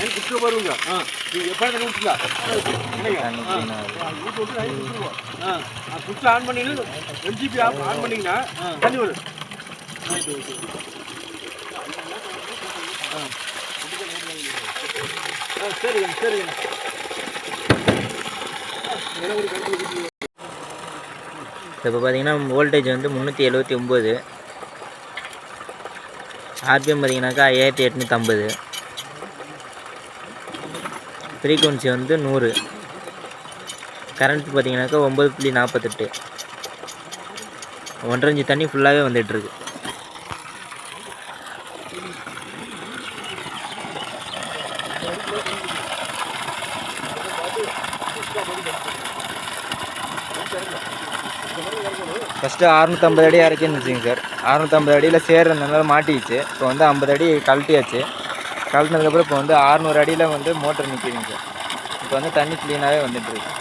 குடிச்சு வருங்க நீங்கள் எப்போ தண்ணி குடிச்சிக்கலாம் குடிச்சு ஆன் பண்ணிங்கன்னா எம்ஜிபி ஆன் பண்ணிங்கன்னா தண்ணி வரும். சரிங்க சரிங்க. இப்போ பார்த்தீங்கன்னா வோல்டேஜ் வந்து 379, ஆர்பிஎம் பார்த்தீங்கன்னாக்கா 5850, ஃப்ரீக்குவன்சி வந்து 100, கரண்ட் பார்த்தீங்கன்னாக்கா 9.48, 1.5 இன்ச்சு தண்ணி ஃபுல்லாகவே வந்துட்டுருக்கு. ஃபஸ்ட்டு 650 அடி இறக்கின்னு வச்சுங்க சார். 650 அடியில் சேர்றதுனால மாட்டிச்சு. இப்போ வந்து 50 அடி கழட்டியாச்சு. கழட்டினதுக்கப்புறம் இப்போ வந்து 600 அடியில் வந்து மோட்டர் நிற்கிதுங்க சார். இப்போ வந்து தண்ணி க்ளீனாகவே வந்துட்டுருக்கு.